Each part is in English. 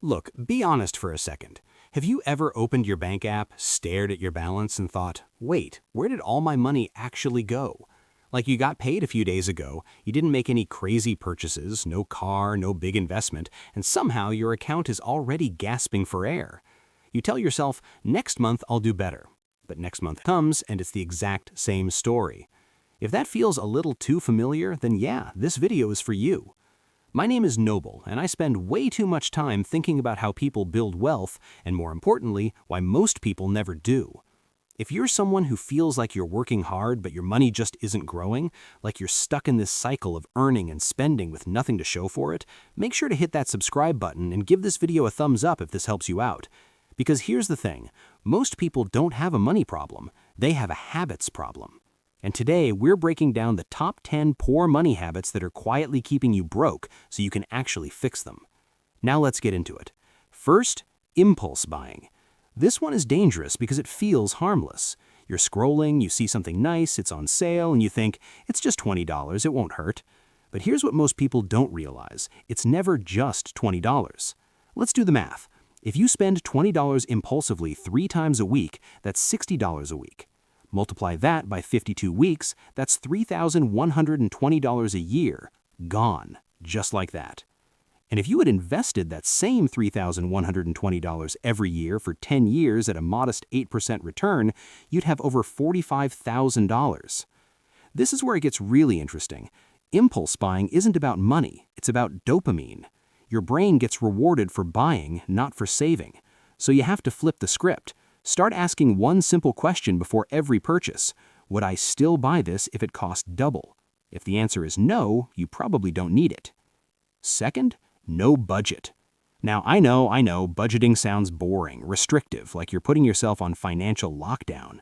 Look, be honest for a second. Have you ever opened your bank app, stared at your balance, and thought, wait, where did all my money actually go? Like you got paid a few days ago, you didn't make any crazy purchases, no car, no big investment, and somehow your account is already gasping for air. You tell yourself, next month I'll do better. But next month comes and it's the exact same story. If that feels a little too familiar, then yeah, this video is for you. My name is Noble, and I spend way too much time thinking about how people build wealth, and more importantly, why most people never do. If you're someone who feels like you're working hard but your money just isn't growing, like you're stuck in this cycle of earning and spending with nothing to show for it, make sure to hit that subscribe button and give this video a thumbs up if this helps you out. Because here's the thing, most people don't have a money problem, they have a habits problem. And today, we're breaking down the top 10 poor money habits that are quietly keeping you broke so you can actually fix them. Now let's get into it. First, impulse buying. This one is dangerous because it feels harmless. You're scrolling, you see something nice, it's on sale, and you think, it's just $20, it won't hurt. But here's what most people don't realize. It's never just $20. Let's do the math. If you spend $20 impulsively 3 times a week, that's $60 a week. Multiply that by 52 weeks, that's $3,120 a year, gone, just like that. And if you had invested that same $3,120 every year for 10 years at a modest 8% return, you'd have over $45,000. This is where it gets really interesting. Impulse buying isn't about money, it's about dopamine. Your brain gets rewarded for buying, not for saving. So you have to flip the script. Start asking one simple question before every purchase. Would I still buy this if it cost double? If the answer is no, you probably don't need it. Second, no budget. Now, I know, budgeting sounds boring, restrictive, like you're putting yourself on financial lockdown.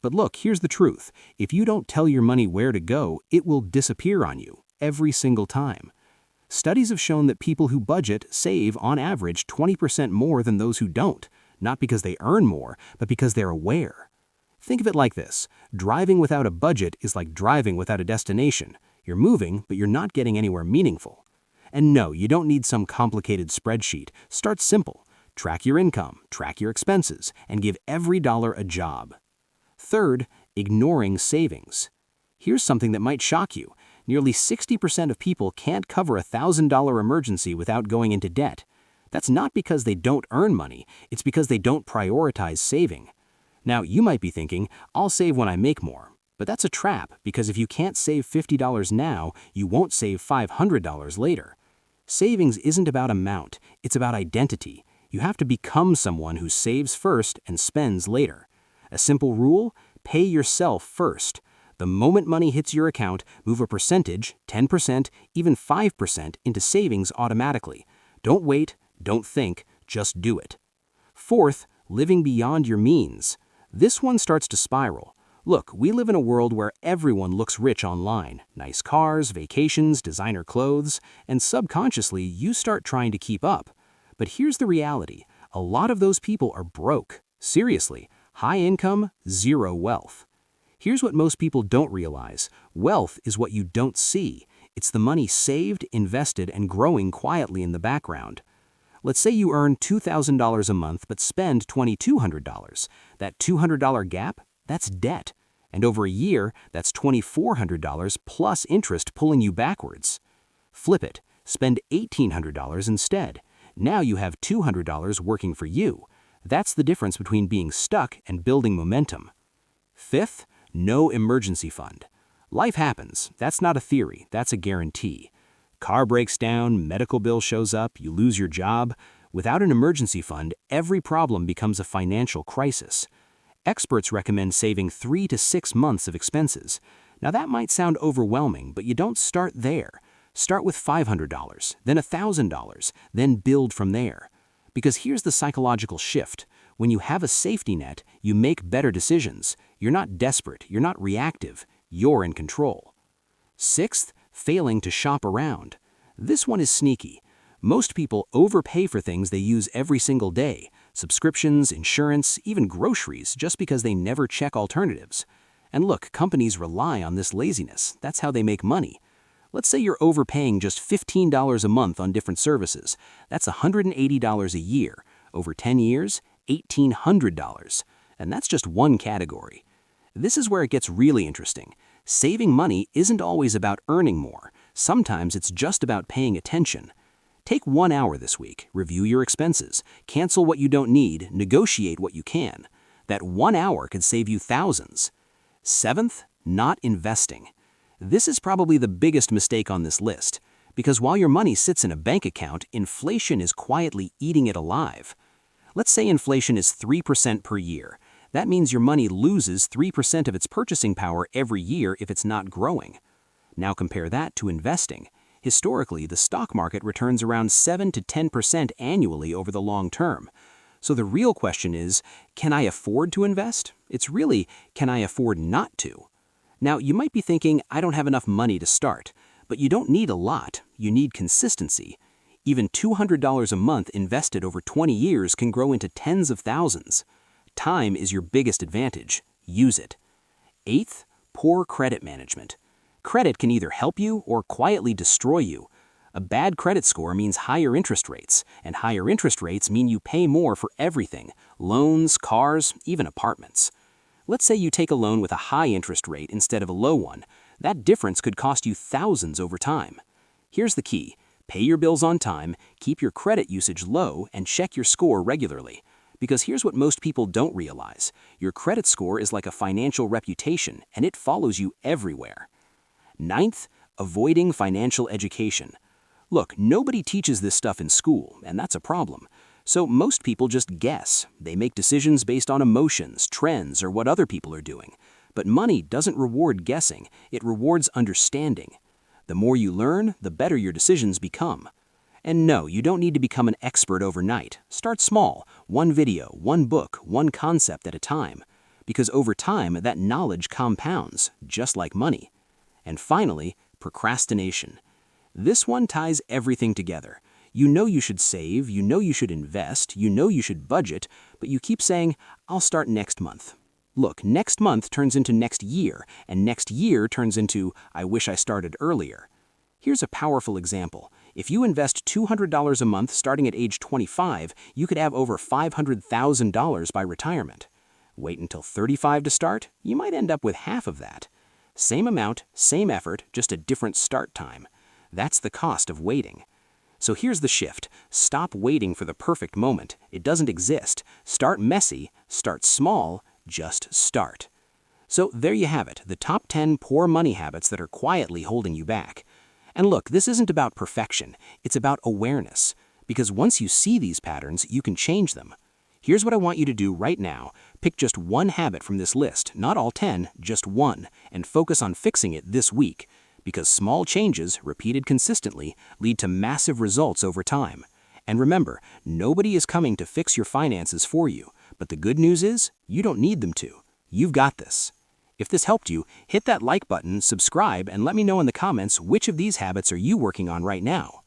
But look, here's the truth. If you don't tell your money where to go, it will disappear on you, every single time. Studies have shown that people who budget save, on average, 20% more than those who don't. Not because they earn more, but because they're aware. Think of it like this. Driving without a budget is like driving without a destination. You're moving, but you're not getting anywhere meaningful. And no, you don't need some complicated spreadsheet. Start simple. Track your income, track your expenses, and give every dollar a job. Third, ignoring savings. Here's something that might shock you. Nearly 60% of people can't cover a $1,000 emergency without going into debt. That's not because they don't earn money, it's because they don't prioritize saving. Now, you might be thinking, I'll save when I make more. But that's a trap, because if you can't save $50 now, you won't save $500 later. Savings isn't about amount, it's about identity. You have to become someone who saves first and spends later. A simple rule, pay yourself first. The moment money hits your account, move a percentage, 10%, even 5%, into savings automatically. Don't wait. Don't think, just do it. Fourth, living beyond your means. This one starts to spiral. Look, we live in a world where everyone looks rich online. Nice cars, vacations, designer clothes, and subconsciously you start trying to keep up. But here's the reality. A lot of those people are broke. Seriously, high income, zero wealth. Here's what most people don't realize. Wealth is what you don't see. It's the money saved, invested, and growing quietly in the background. Let's say you earn $2,000 a month but spend $2,200. That $200 gap, that's debt. And over a year, that's $2,400 plus interest pulling you backwards. Flip it. Spend $1,800 instead. Now you have $200 working for you. That's the difference between being stuck and building momentum. Fifth, no emergency fund. Life happens. That's not a theory. That's a guarantee. Car breaks down, medical bill shows up, you lose your job. Without an emergency fund, every problem becomes a financial crisis. Experts recommend saving 3 to 6 months of expenses. Now that might sound overwhelming, but you don't start there. Start with $500, then $1,000, then build from there. Because here's the psychological shift. When you have a safety net, you make better decisions. You're not desperate, you're not reactive, you're in control. Sixth, failing to shop around. This one is sneaky. Most people overpay for things they use every single day, subscriptions, insurance, even groceries, just because they never check alternatives. And look, companies rely on this laziness. That's how they make money. Let's say you're overpaying just $15 a month on different services. That's $180 a year. Over 10 years, $1,800. And that's just one category. This is where it gets really interesting. Saving money isn't always about earning more. Sometimes it's just about paying attention. Take 1 hour this week, review your expenses, cancel what you don't need, negotiate what you can. That 1 hour could save you thousands. Seventh, not investing. This is probably the biggest mistake on this list, because while your money sits in a bank account, inflation is quietly eating it alive. Let's say inflation is 3% per year. That means your money loses 3% of its purchasing power every year if it's not growing. Now compare that to investing. Historically, the stock market returns around 7 to 10% annually over the long term. So the real question is, can I afford to invest? It's really, can I afford not to? Now, you might be thinking, I don't have enough money to start. But you don't need a lot, you need consistency. Even $200 a month invested over 20 years can grow into tens of thousands. Time is your biggest advantage. Use it. Eighth, poor credit management. Credit can either help you or quietly destroy you. A bad credit score means higher interest rates, and higher interest rates mean you pay more for everything: loans, cars, even apartments. Let's say you take a loan with a high interest rate instead of a low one. That difference could cost you thousands over time. Here's the key: pay your bills on time, keep your credit usage low, and check your score regularly. Because here's what most people don't realize: your credit score is like a financial reputation, and it follows you everywhere. Ninth, avoiding financial education. Look, nobody teaches this stuff in school, and that's a problem. So most people just guess. They make decisions based on emotions, trends, or what other people are doing. But money doesn't reward guessing, it rewards understanding. The more you learn, the better your decisions become. And no, you don't need to become an expert overnight. Start small, one video, one book, one concept at a time. Because over time, that knowledge compounds, just like money. And finally, procrastination. This one ties everything together. You know you should save, you know you should invest, you know you should budget, but you keep saying, I'll start next month. Look, next month turns into next year, and next year turns into, I wish I started earlier. Here's a powerful example. If you invest $200 a month starting at age 25, you could have over $500,000 by retirement. Wait until 35 to start, you might end up with half of that. Same amount, same effort, just a different start time. That's the cost of waiting. So here's the shift. Stop waiting for the perfect moment. It doesn't exist. Start messy, start small, just start. So there you have it, the top 10 poor money habits that are quietly holding you back. And look, this isn't about perfection, it's about awareness. Because once you see these patterns, you can change them. Here's what I want you to do right now. Pick just one habit from this list, not all 10, just one, and focus on fixing it this week. Because small changes, repeated consistently, lead to massive results over time. And remember, nobody is coming to fix your finances for you. But the good news is, you don't need them to. You've got this. If this helped you, hit that like button, subscribe, and let me know in the comments which of these habits are you working on right now.